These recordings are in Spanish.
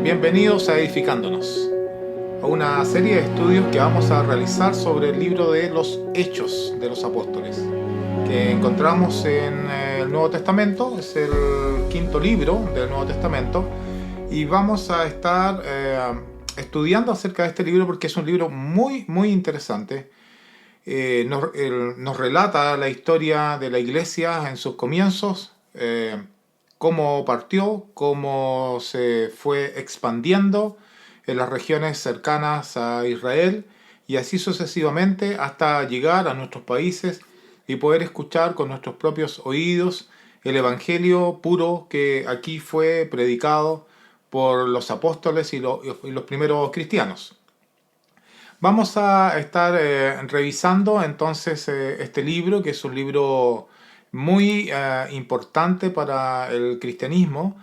Bienvenidos a Edificándonos, a una serie de estudios que vamos a realizar sobre el libro de los Hechos de los Apóstoles, que encontramos en el Nuevo Testamento. Es el quinto libro del Nuevo Testamento y vamos a estar estudiando acerca de este libro porque es un libro muy interesante. Nos relata la historia de la iglesia en sus comienzos, cómo partió, cómo se fue expandiendo en las regiones cercanas a Israel y así sucesivamente hasta llegar a nuestros países y poder escuchar con nuestros propios oídos el evangelio puro que aquí fue predicado por los apóstoles y los primeros cristianos. Vamos a estar revisando entonces este libro, que es un libro muy importante para el cristianismo,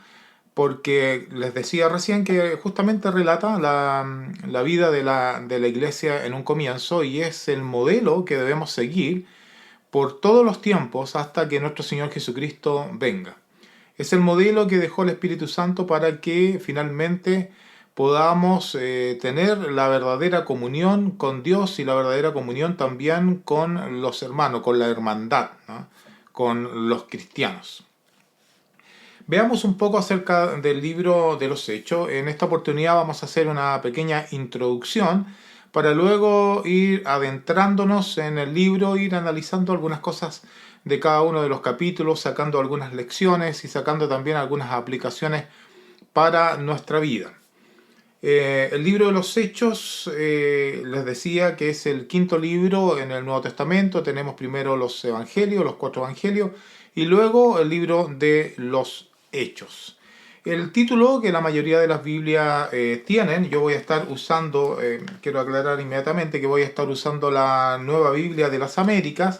porque les decía recién que justamente relata la vida de la iglesia en un comienzo y es el modelo que debemos seguir por todos los tiempos hasta que nuestro Señor Jesucristo venga. Es el modelo que dejó el Espíritu Santo para que finalmente podamos tener la verdadera comunión con Dios y la verdadera comunión también con los hermanos, con la hermandad, ¿no? Con los cristianos. Veamos un poco acerca del libro de los Hechos. En esta oportunidad vamos a hacer una pequeña introducción para luego ir adentrándonos en el libro, ir analizando algunas cosas de cada uno de los capítulos, sacando algunas lecciones y sacando también algunas aplicaciones para nuestra vida. El libro de los Hechos, les decía que es el quinto libro en el Nuevo Testamento. Tenemos primero los evangelios, los 4 evangelios, y luego el libro de los Hechos. El título que la mayoría de las Biblias tienen, yo voy a estar usando, quiero aclarar inmediatamente que voy a estar usando la Nueva Biblia de las Américas,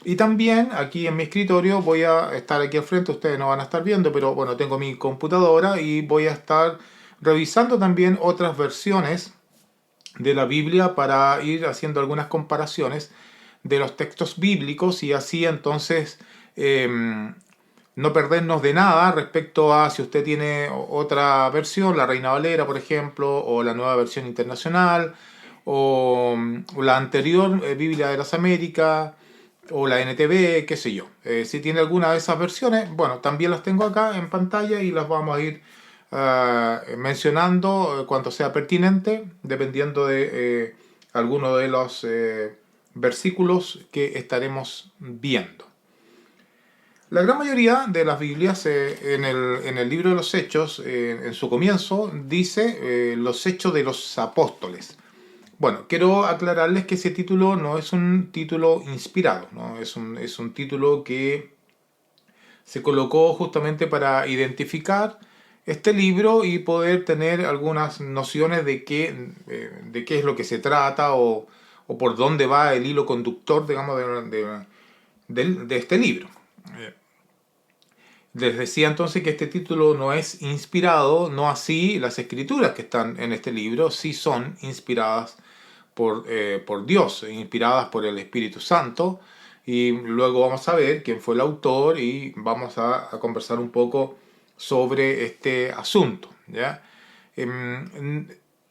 y también aquí en mi escritorio voy a estar aquí al frente, ustedes no van a estar viendo, pero bueno, tengo mi computadora y voy a estar revisando también otras versiones de la Biblia para ir haciendo algunas comparaciones de los textos bíblicos y así entonces no perdernos de nada respecto a si usted tiene otra versión, la Reina Valera por ejemplo, o la Nueva Versión Internacional, o la anterior Biblia de las Américas, o la NTV, qué sé yo. Si tiene alguna de esas versiones, bueno, también las tengo acá en pantalla y las vamos a ir mencionando cuanto sea pertinente, dependiendo de alguno de los versículos que estaremos viendo. La gran mayoría de las Biblias en el libro de los Hechos, en su comienzo, dice los Hechos de los Apóstoles. Bueno, quiero aclararles que ese título no es un título inspirado, ¿no? Es un título que se colocó justamente para identificar este libro y poder tener algunas nociones de qué es lo que se trata o por dónde va el hilo conductor, digamos, de este libro. Les decía entonces que este título no es inspirado, no así las escrituras que están en este libro, sí son inspiradas por Dios, inspiradas por el Espíritu Santo, y luego vamos a ver quién fue el autor y vamos a conversar un poco sobre este asunto, ¿ya?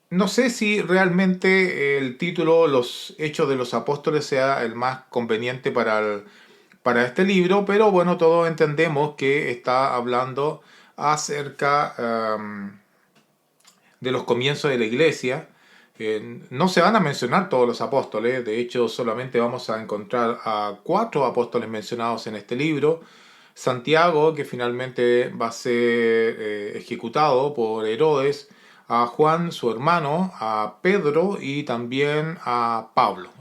No sé si realmente el título Los Hechos de los Apóstoles sea el más conveniente para este libro, pero bueno, todos entendemos que está hablando acerca de los comienzos de la iglesia. No se van a mencionar todos los apóstoles, de hecho solamente vamos a encontrar a 4 apóstoles mencionados en este libro. Santiago, que finalmente va a ser ejecutado por Herodes, a Juan, su hermano, a Pedro y también a Pablo.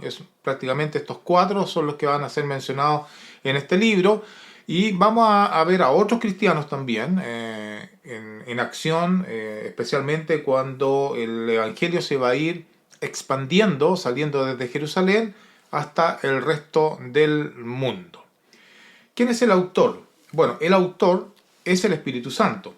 Prácticamente estos 4 son los que van a ser mencionados en este libro. Y vamos a ver a otros cristianos también en acción, especialmente cuando el Evangelio se va a ir expandiendo, saliendo desde Jerusalén hasta el resto del mundo. ¿Quién es el autor? Bueno, el autor es el Espíritu Santo.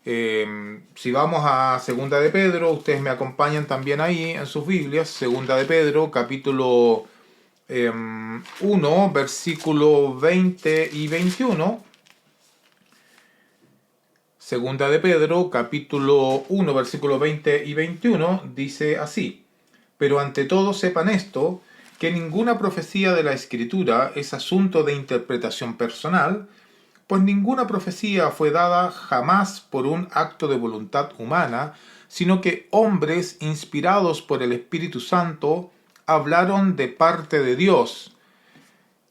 Si vamos a Segunda de Pedro, ustedes me acompañan también ahí en sus Biblias, Segunda de Pedro, capítulo 1, versículo 20 y 21. Segunda de Pedro, capítulo 1, versículos 20 y 21, dice así: pero ante todo sepan esto, que ninguna profecía de la Escritura es asunto de interpretación personal, pues ninguna profecía fue dada jamás por un acto de voluntad humana, sino que hombres inspirados por el Espíritu Santo hablaron de parte de Dios.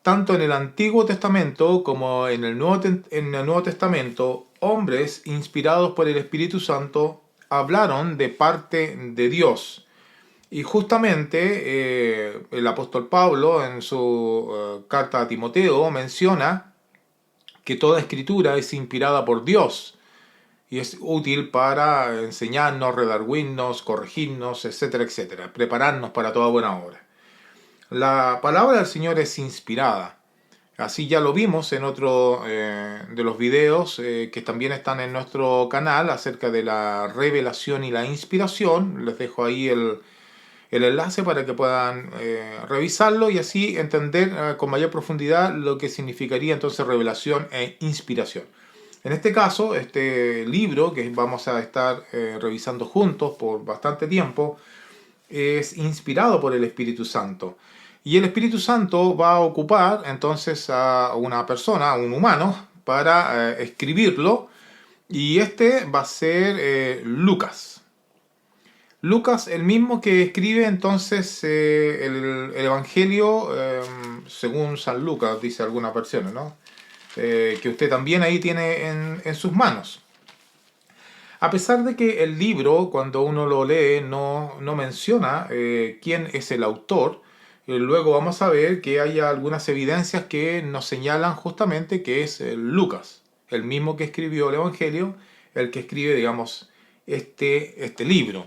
Tanto en el Antiguo Testamento como en el Nuevo Testamento, hombres inspirados por el Espíritu Santo hablaron de parte de Dios. Y justamente el apóstol Pablo en su carta a Timoteo menciona que toda escritura es inspirada por Dios y es útil para enseñarnos, redarguirnos, corregirnos, etcétera, etcétera, prepararnos para toda buena obra. La palabra del Señor es inspirada. Así ya lo vimos en otro de los videos que también están en nuestro canal acerca de la revelación y la inspiración. Les dejo ahí el enlace para que puedan revisarlo y así entender con mayor profundidad lo que significaría entonces revelación e inspiración. En este caso, este libro que vamos a estar revisando juntos por bastante tiempo es inspirado por el Espíritu Santo. Y el Espíritu Santo va a ocupar entonces a una persona, a un humano, para escribirlo. Y este va a ser Lucas. Lucas, el mismo que escribe entonces el Evangelio según San Lucas, dice algunas versiones, ¿no? Que usted también ahí tiene en sus manos. A pesar de que el libro, cuando uno lo lee, no menciona quién es el autor, luego vamos a ver que hay algunas evidencias que nos señalan justamente que es Lucas, el mismo que escribió el Evangelio, el que escribe, digamos, este libro.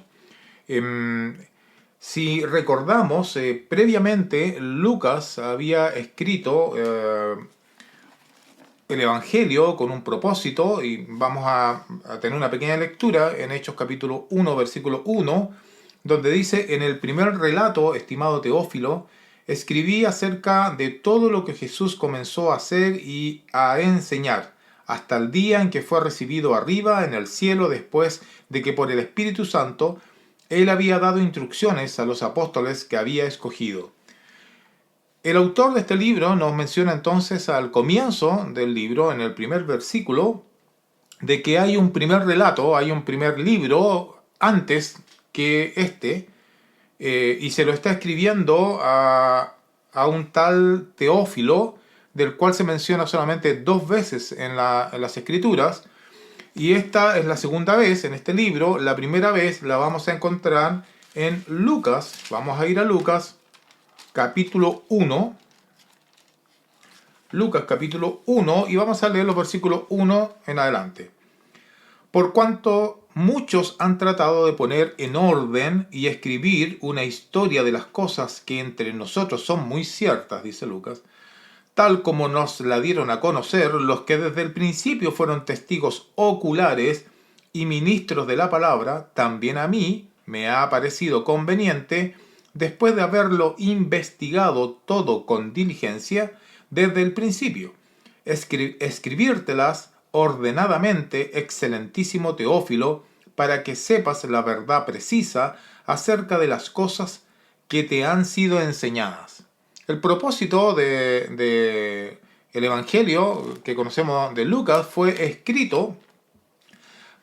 Si recordamos, previamente Lucas había escrito el Evangelio con un propósito, y vamos a tener una pequeña lectura en Hechos capítulo 1, versículo 1, donde dice: en el primer relato, estimado Teófilo, escribí acerca de todo lo que Jesús comenzó a hacer y a enseñar, hasta el día en que fue recibido arriba en el cielo, después de que por el Espíritu Santo él había dado instrucciones a los apóstoles que había escogido. El autor de este libro nos menciona entonces al comienzo del libro, en el primer versículo, de que hay un primer relato, hay un primer libro antes que este, y se lo está escribiendo a un tal Teófilo, del cual se menciona solamente 2 veces en las Escrituras, y esta es la segunda vez en este libro. La primera vez la vamos a encontrar en Lucas. Vamos a ir a Lucas capítulo 1. Lucas capítulo 1 y vamos a leer los versículos 1 en adelante. Por cuanto muchos han tratado de poner en orden y escribir una historia de las cosas que entre nosotros son muy ciertas, dice Lucas, tal como nos la dieron a conocer los que desde el principio fueron testigos oculares y ministros de la palabra, también a mí me ha parecido conveniente, después de haberlo investigado todo con diligencia desde el principio, escribírtelas ordenadamente, excelentísimo Teófilo, para que sepas la verdad precisa acerca de las cosas que te han sido enseñadas. El propósito de el Evangelio que conocemos de Lucas fue escrito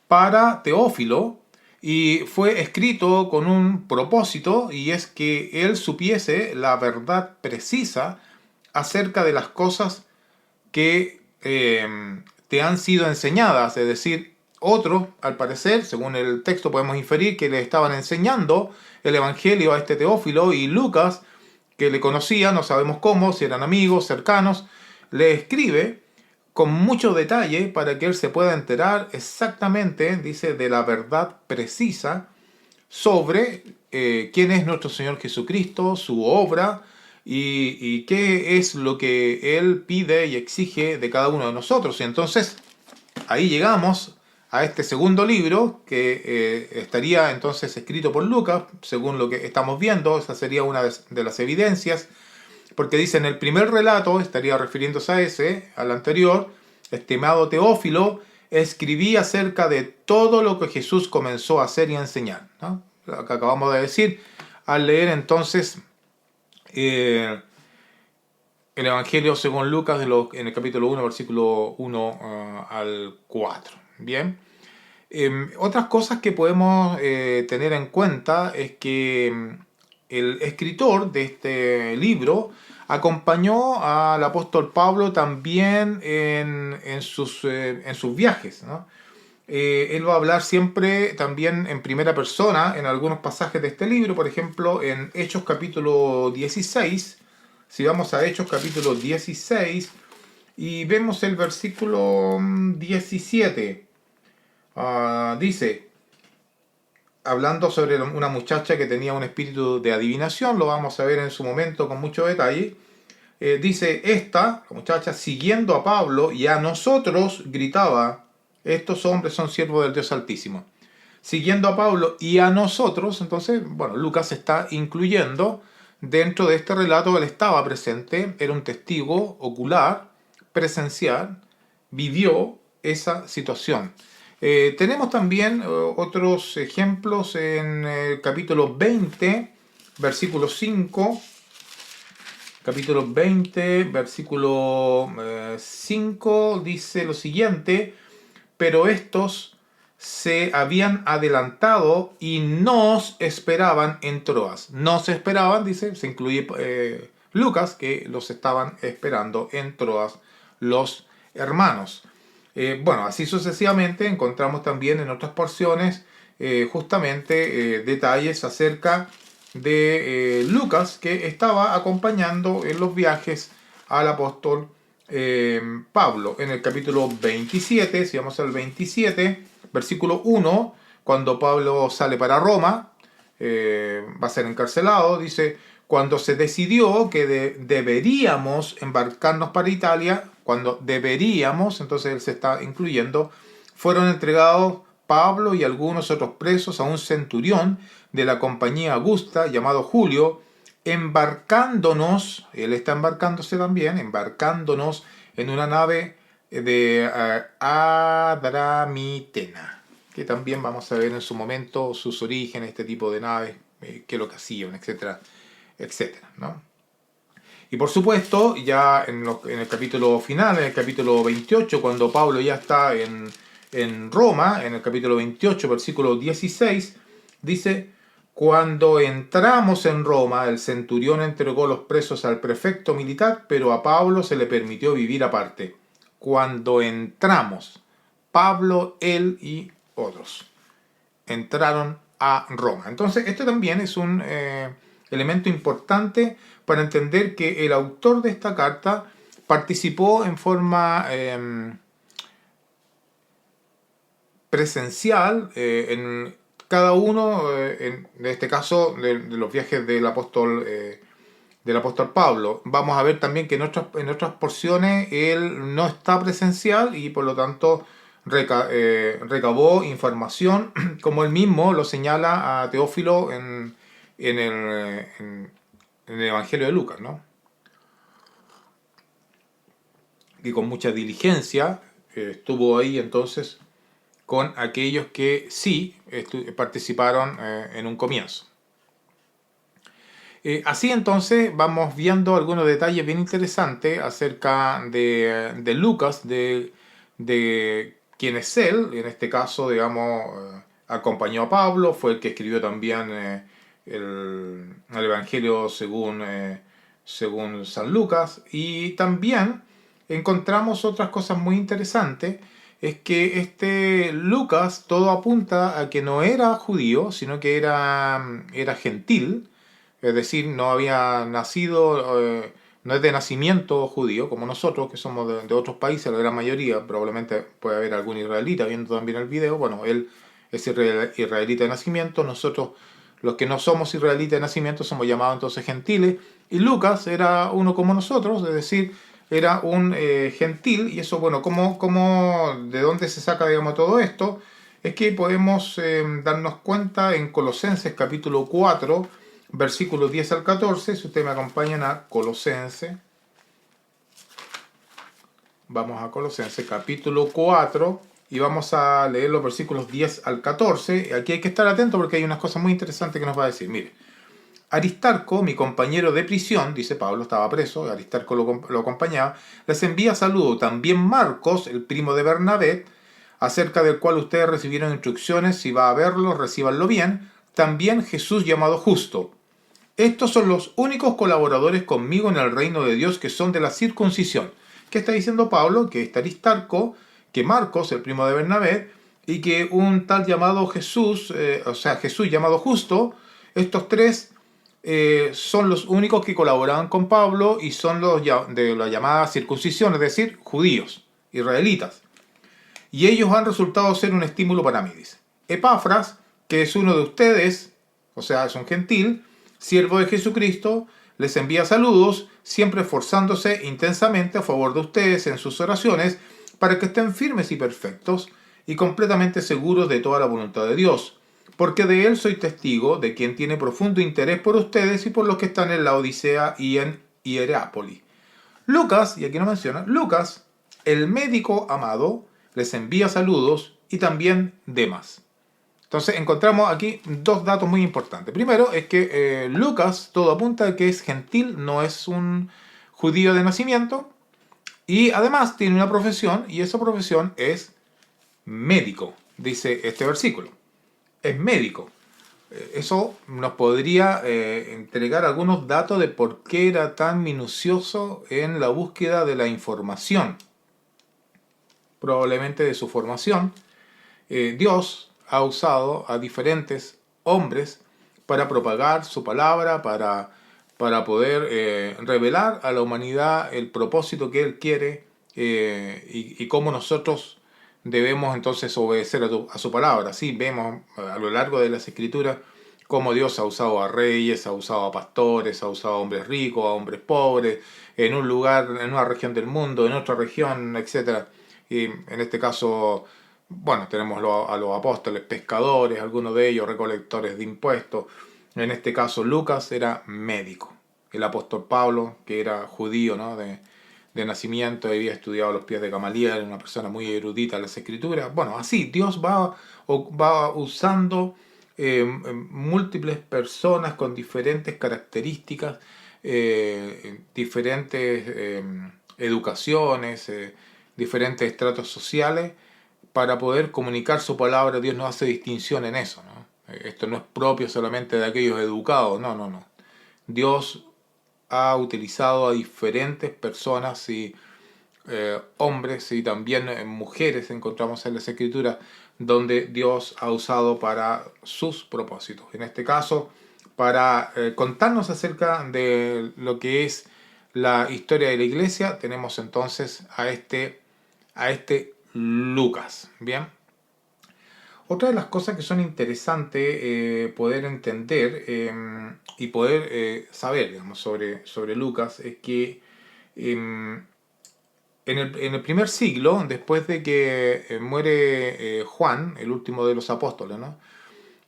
para Teófilo y fue escrito con un propósito, y es que él supiese la verdad precisa acerca de las cosas que te han sido enseñadas. Es decir, otros, al parecer, según el texto podemos inferir que le estaban enseñando el Evangelio a este Teófilo, y Lucas, que le conocía, no sabemos cómo, si eran amigos, cercanos, le escribe con mucho detalle para que él se pueda enterar exactamente, dice, de la verdad precisa sobre quién es nuestro Señor Jesucristo, su obra, y qué es lo que él pide y exige de cada uno de nosotros. Y entonces ahí llegamos a este segundo libro que estaría entonces escrito por Lucas, según lo que estamos viendo. Esa sería una de las evidencias, porque dice en el primer relato, estaría refiriéndose a ese, al anterior: estimado Teófilo, escribí acerca de todo lo que Jesús comenzó a hacer y a enseñar, ¿no? Lo que acabamos de decir al leer entonces el Evangelio según Lucas en el capítulo 1, versículo 1 al 4. Bien. Otras cosas que podemos tener en cuenta es que el escritor de este libro acompañó al apóstol Pablo también en sus viajes, ¿no? Él va a hablar siempre también en primera persona en algunos pasajes de este libro, por ejemplo en Hechos capítulo 16. Si vamos a Hechos capítulo 16 y vemos el versículo 17, dice, hablando sobre una muchacha que tenía un espíritu de adivinación, lo vamos a ver en su momento con mucho detalle. Dice, la muchacha, siguiendo a Pablo y a nosotros, gritaba, estos hombres son siervos del Dios Altísimo. Siguiendo a Pablo y a nosotros, entonces, bueno, Lucas está incluyendo dentro de este relato, él estaba presente, era un testigo ocular, presencial, vivió esa situación. Tenemos también otros ejemplos en el capítulo 20, versículo 5. Capítulo 20, versículo 5 dice lo siguiente: pero estos se habían adelantado y nos esperaban en Troas. Nos esperaban, dice, se incluye Lucas, que los estaban esperando en Troas los hermanos. Bueno, así sucesivamente encontramos también en otras porciones justamente detalles acerca de Lucas, que estaba acompañando en los viajes al apóstol Pablo. En el capítulo 27, si vamos al 27, versículo 1, cuando Pablo sale para Roma, va a ser encarcelado, dice, cuando se decidió que deberíamos embarcarnos para Italia, cuando deberíamos, entonces él se está incluyendo, fueron entregados Pablo y algunos otros presos a un centurión de la compañía Augusta llamado Julio, embarcándonos, él está embarcándose también, embarcándonos en una nave de Adramitena, que también vamos a ver en su momento sus orígenes, este tipo de naves, qué es lo que hacían, etcétera, etcétera, ¿no? Y por supuesto, ya en el capítulo final, en el capítulo 28, cuando Pablo ya está en Roma, en el capítulo 28, versículo 16, dice, cuando entramos en Roma, el centurión entregó los presos al prefecto militar, pero a Pablo se le permitió vivir aparte. Cuando entramos, Pablo, él y otros entraron a Roma. Entonces, esto también es un elemento importante para entender que el autor de esta carta participó en forma presencial en cada uno, en este caso, de los viajes del apóstol Pablo. Vamos a ver también que en otras porciones él no está presencial y por lo tanto recabó información, como él mismo lo señala a Teófilo en el Evangelio de Lucas, ¿no? Y con mucha diligencia estuvo ahí entonces con aquellos que sí participaron en un comienzo. Así entonces vamos viendo algunos detalles bien interesantes acerca de Lucas, de quién es él. En este caso, digamos, acompañó a Pablo, fue el que escribió también el Evangelio según San Lucas. Y también encontramos otras cosas muy interesantes. Es que este Lucas todo apunta a que no era judío, sino que era gentil. Es decir, no había nacido, no es de nacimiento judío, como nosotros, que somos de otros países, la gran mayoría, probablemente puede haber algún israelita viendo también el video. Bueno, él es israelita de nacimiento, nosotros, los que no somos israelitas de nacimiento, somos llamados entonces gentiles, y Lucas era uno como nosotros, es decir, era un gentil, y eso, bueno, ¿de dónde se saca, digamos, todo esto? Es que podemos darnos cuenta en Colosenses capítulo 4, versículos 10 al 14, si ustedes me acompañan a Colosenses, vamos a Colosenses capítulo 4, y vamos a leer los versículos 10 al 14. Aquí hay que estar atento porque hay unas cosas muy interesantes que nos va a decir. Mire, Aristarco, mi compañero de prisión, dice Pablo, estaba preso, Aristarco lo acompañaba, les envía saludo. También Marcos, el primo de Bernabé, acerca del cual ustedes recibieron instrucciones, si va a verlo, recíbanlo bien. También Jesús llamado Justo. Estos son los únicos colaboradores conmigo en el reino de Dios que son de la circuncisión. ¿Qué está diciendo Pablo? Que está Aristarco, que Marcos, el primo de Bernabé, y que un tal llamado Jesús, Jesús llamado Justo, estos tres son los únicos que colaboraban con Pablo y son los de la llamada circuncisión, es decir, judíos, israelitas. Y ellos han resultado ser un estímulo para mí, dice. Epafras, que es uno de ustedes, o sea, es un gentil, siervo de Jesucristo, les envía saludos, siempre esforzándose intensamente a favor de ustedes en sus oraciones, para que estén firmes y perfectos y completamente seguros de toda la voluntad de Dios. Porque de él soy testigo, de quien tiene profundo interés por ustedes y por los que están en la Odisea y en Hierápolis. Lucas, y aquí no menciona, Lucas, el médico amado, les envía saludos y también Demas. Entonces encontramos aquí dos datos muy importantes. Primero es que Lucas todo apunta a que es gentil, no es un judío de nacimiento, y además tiene una profesión, y esa profesión es médico, dice este versículo. Es médico. Eso nos podría entregar algunos datos de por qué era tan minucioso en la búsqueda de la información, probablemente de su formación. Dios ha usado a diferentes hombres para propagar su palabra, para poder revelar a la humanidad el propósito que Él quiere y cómo nosotros debemos entonces obedecer a su palabra. Sí, vemos a lo largo de las escrituras cómo Dios ha usado a reyes, ha usado a pastores, ha usado a hombres ricos, a hombres pobres, en un lugar, en una región del mundo, en otra región, etcétera. Y en este caso, bueno, tenemos a los apóstoles, pescadores, algunos de ellos recolectores de impuestos. En este caso, Lucas era médico. El apóstol Pablo, que era judío, ¿no? de nacimiento, había estudiado a los pies de Gamaliel, una persona muy erudita en las escrituras. Bueno, así Dios va usando múltiples personas con diferentes características, diferentes educaciones, diferentes estratos sociales, para poder comunicar su palabra. Dios no hace distinción en eso, ¿no? Esto no es propio solamente de aquellos educados, no, no, no. Dios ha utilizado a diferentes personas y hombres y también mujeres, encontramos en las escrituras, donde Dios ha usado para sus propósitos. En este caso, para contarnos acerca de lo que es la historia de la iglesia, tenemos entonces a este Lucas. Bien. Otra de las cosas que son interesantes poder entender y poder saber, digamos, sobre Lucas es que en el primer siglo, después de que muere Juan, el último de los apóstoles, ¿no?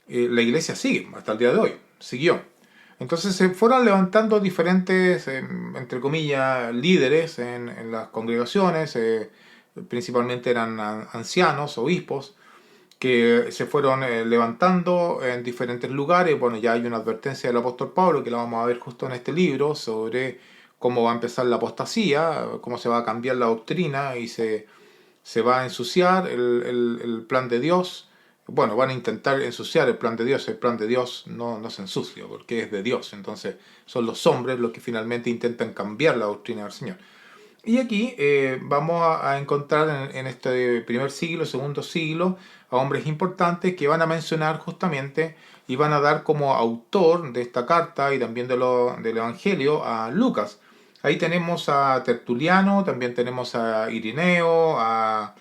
La iglesia sigue, hasta el día de hoy, siguió. Entonces se fueron levantando diferentes, entre comillas, líderes en las congregaciones, principalmente eran ancianos, obispos, que se fueron levantando en diferentes lugares. Bueno, ya hay una advertencia del apóstol Pablo, que la vamos a ver justo en este libro, sobre cómo va a empezar la apostasía, cómo se va a cambiar la doctrina y se va a ensuciar el plan de Dios. Bueno, van a intentar ensuciar el plan de Dios. El plan de Dios no se ensucia porque es de Dios. Entonces son los hombres los que finalmente intentan cambiar la doctrina del Señor. Y aquí vamos a encontrar en este primer siglo, segundo siglo, a hombres importantes que van a mencionar justamente y van a dar como autor de esta carta y también del Evangelio a Lucas. Ahí tenemos a Tertuliano, también tenemos a Irineo, a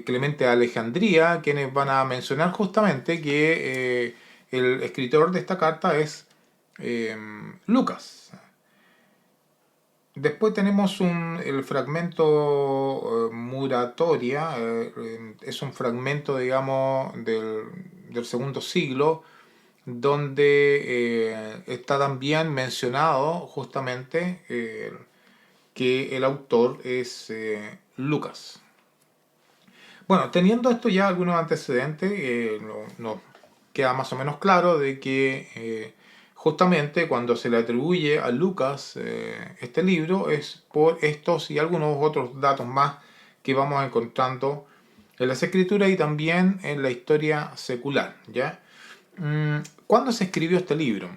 Clemente de Alejandría, quienes van a mencionar justamente que el escritor de esta carta es Lucas. Después tenemos el fragmento Muratoria, es un fragmento, digamos, del segundo siglo, donde está también mencionado justamente que el autor es Lucas. Bueno, teniendo esto ya algunos antecedentes, nos queda más o menos claro de que justamente cuando se le atribuye a Lucas este libro es por estos y algunos otros datos más que vamos encontrando en las escrituras y también en la historia secular, ¿ya? ¿Cuándo se escribió este libro?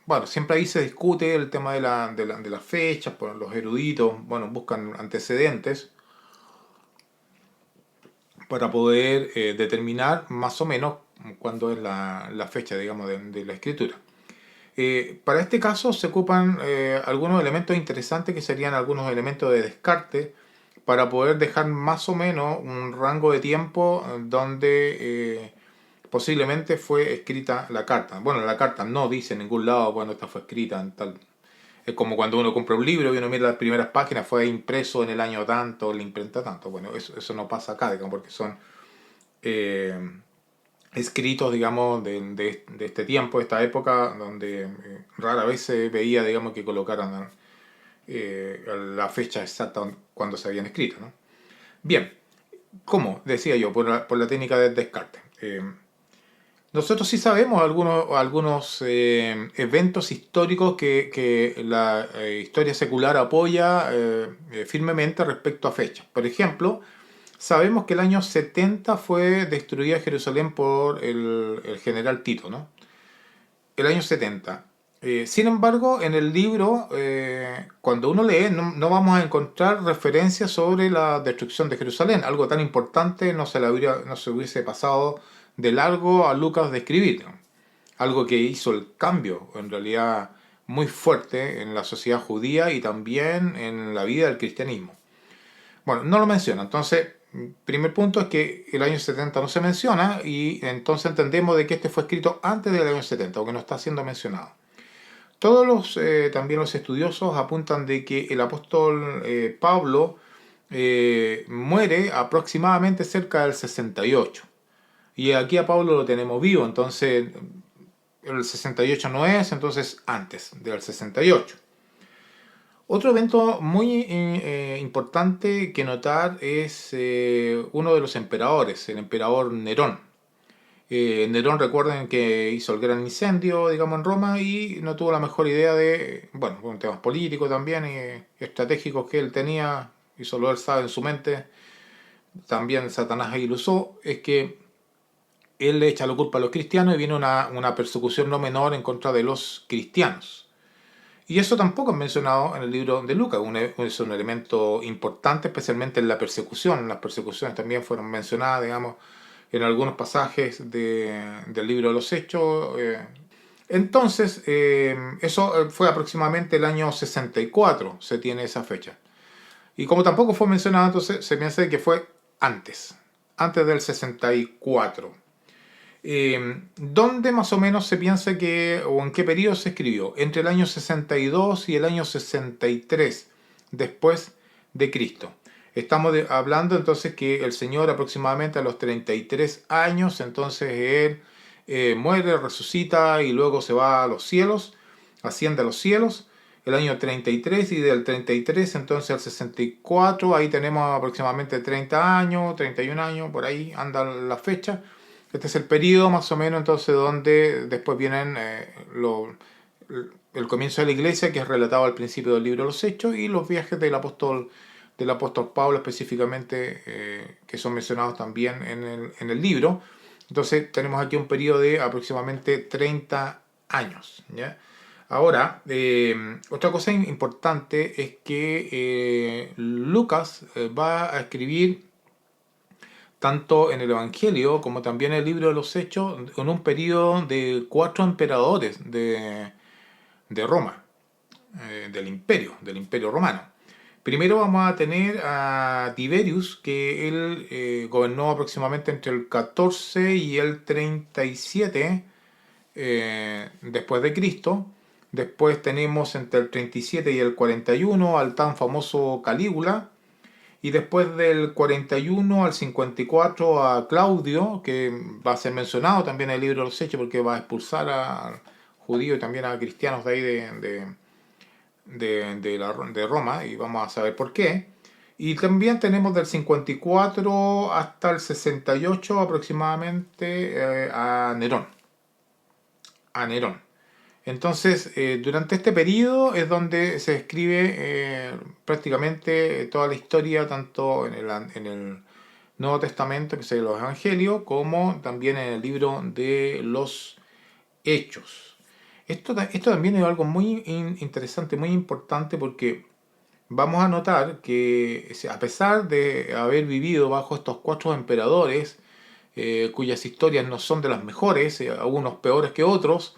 Bueno, siempre ahí se discute el tema de las fechas, por los eruditos, bueno, buscan antecedentes para poder determinar más o menos cuándo es la fecha, digamos, de la escritura. Para este caso se ocupan algunos elementos interesantes que serían algunos elementos de descarte para poder dejar más o menos un rango de tiempo donde posiblemente fue escrita la carta. Bueno, la carta no dice en ningún lado cuando esta fue escrita en tal. Es como cuando uno compra un libro y uno mira las primeras páginas, fue impreso en el año tanto, la imprenta tanto. Bueno, eso no pasa acá, digamos, porque son eh, escritos, digamos, de este tiempo, de esta época, donde rara vez se veía, digamos, que colocaran la fecha exacta cuando se habían escrito, ¿no? Bien, ¿cómo? Decía yo, por la técnica del descarte. Nosotros sí sabemos algunos eventos históricos que la historia secular apoya firmemente respecto a fechas. Por ejemplo, sabemos que el año 70 fue destruida Jerusalén por el general Tito, ¿no? El año 70. Sin embargo, en el libro, cuando uno lee, no vamos a encontrar referencias sobre la destrucción de Jerusalén. Algo tan importante no se hubiese pasado de largo a Lucas de escribir, ¿no? Algo que hizo el cambio, en realidad, muy fuerte en la sociedad judía y también en la vida del cristianismo. Bueno, no lo menciona. Entonces, primer punto es que el año 70 no se menciona y entonces entendemos de que este fue escrito antes del año 70 o que no está siendo mencionado. Todos también los estudiosos apuntan de que el apóstol Pablo muere aproximadamente cerca del 68. Y aquí a Pablo lo tenemos vivo, entonces el 68 no es, entonces antes del 68. Otro evento muy importante que notar es uno de los emperadores, el emperador Nerón. Nerón, recuerden que hizo el gran incendio, digamos, en Roma y no tuvo la mejor idea de, bueno, con temas políticos también y estratégicos que él tenía, y solo él sabe en su mente, también Satanás ahí lo usó, es que él le echa la culpa a los cristianos y viene una persecución no menor en contra de los cristianos. Y eso tampoco es mencionado en el libro de Lucas, es un elemento importante, especialmente en la persecución. Las persecuciones también fueron mencionadas, digamos, en algunos pasajes del libro de los Hechos. Entonces, eso fue aproximadamente el año 64, se tiene esa fecha. Y como tampoco fue mencionado, entonces se piensa que fue antes del 64. ¿Dónde más o menos se piensa que, o en qué periodo se escribió? Entre el año 62 y el año 63 después de Cristo. Estamos hablando entonces que el Señor aproximadamente a los 33 años, entonces Él muere, resucita y luego se va a los cielos, asciende a los cielos, el año 33 y del 33 entonces al 64, ahí tenemos aproximadamente 30 años, 31 años, por ahí anda la fecha. Este es el periodo más o menos entonces donde después vienen el comienzo de la iglesia, que es relatado al principio del libro de los Hechos, y los viajes del apóstol Pablo específicamente, que son mencionados también en el libro. Entonces tenemos aquí un periodo de aproximadamente 30 años, ¿ya? Ahora, otra cosa importante es que Lucas va a escribir tanto en el Evangelio como también en el libro de los Hechos, en un periodo de 4 emperadores de Roma, del imperio romano. Primero vamos a tener a Tiberius, que él gobernó aproximadamente entre el 14 y el 37 después de Cristo. Después tenemos entre el 37 y el 41 al tan famoso Calígula, y después del 41 al 54 a Claudio, que va a ser mencionado también en el libro de los Hechos porque va a expulsar a judíos y también a cristianos de ahí de Roma, y vamos a saber por qué. Y también tenemos del 54 hasta el 68 aproximadamente a Nerón. A Nerón. Entonces, durante este periodo es donde se escribe prácticamente toda la historia, tanto en el Nuevo Testamento, que es los Evangelios, como también en el libro de los Hechos. Esto también es algo muy interesante, muy importante, porque vamos a notar que a pesar de haber vivido bajo estos 4 emperadores, cuyas historias no son de las mejores, algunos peores que otros,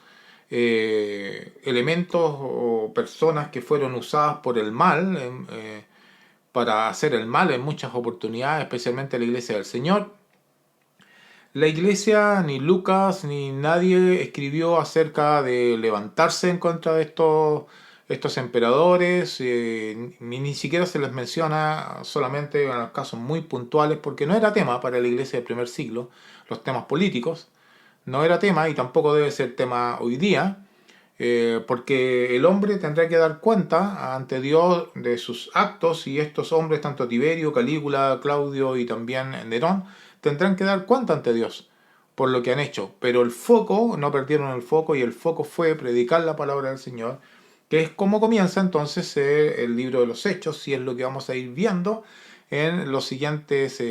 elementos o personas que fueron usadas por el mal, para hacer el mal en muchas oportunidades, especialmente la Iglesia del Señor. La Iglesia, ni Lucas, ni nadie escribió acerca de levantarse en contra de estos emperadores, ni siquiera se les menciona, solamente en los casos muy puntuales, porque no era tema para la Iglesia del primer siglo, los temas políticos. No era tema y tampoco debe ser tema hoy día, porque el hombre tendrá que dar cuenta ante Dios de sus actos, y estos hombres, tanto Tiberio, Calígula, Claudio y también Nerón, tendrán que dar cuenta ante Dios por lo que han hecho. Pero el foco, no perdieron el foco, y el foco fue predicar la palabra del Señor, que es como comienza entonces el libro de los Hechos, y es lo que vamos a ir viendo en los siguientes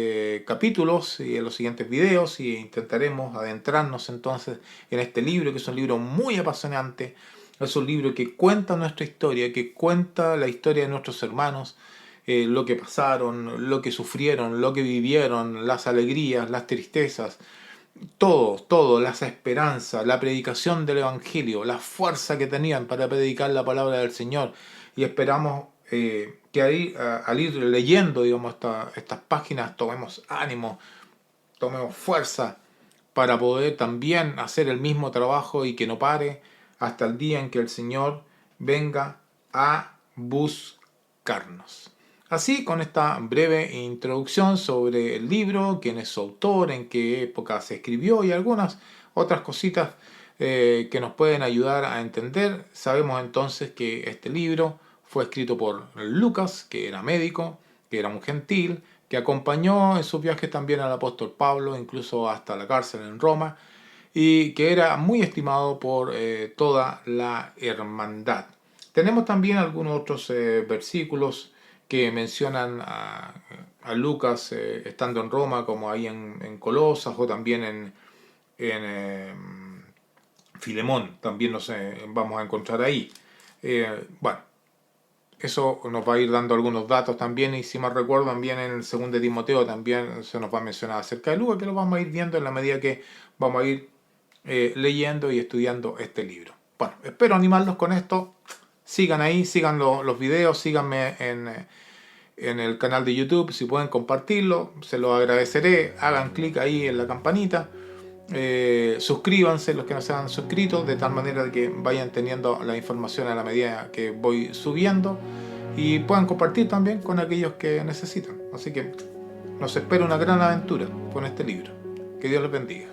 capítulos y en los siguientes videos, y intentaremos adentrarnos entonces en este libro, que es un libro muy apasionante. Es un libro que cuenta nuestra historia, que cuenta la historia de nuestros hermanos, lo que pasaron, lo que sufrieron, lo que vivieron, las alegrías, las tristezas, todo, las esperanzas, la predicación del Evangelio, la fuerza que tenían para predicar la palabra del Señor. Y esperamos que ahí, al ir leyendo, digamos, estas páginas, tomemos ánimo, tomemos fuerza para poder también hacer el mismo trabajo, y que no pare hasta el día en que el Señor venga a buscarnos. Así, con esta breve introducción sobre el libro, quién es su autor, en qué época se escribió y algunas otras cositas que nos pueden ayudar a entender, sabemos entonces que este libro fue escrito por Lucas, que era médico, que era un gentil, que acompañó en sus viajes también al apóstol Pablo, incluso hasta la cárcel en Roma, y que era muy estimado por toda la hermandad. Tenemos también algunos otros versículos que mencionan a Lucas estando en Roma, como ahí en Colosas, o también en Filemón, también nos vamos a encontrar ahí. Bueno, eso nos va a ir dando algunos datos también, y si mal recuerdo también en el 2 de Timoteo también se nos va a mencionar acerca de Lucas, que lo vamos a ir viendo en la medida que vamos a ir leyendo y estudiando este libro. Bueno, espero animarlos con esto. Sigan ahí, sigan los videos, síganme en el canal de YouTube, si pueden compartirlo, se lo agradeceré. Hagan clic ahí en la campanita, suscríbanse los que no se han suscrito, de tal manera que vayan teniendo la información a la medida que voy subiendo, y puedan compartir también con aquellos que necesitan. Así que nos espera una gran aventura con este libro. Que Dios les bendiga.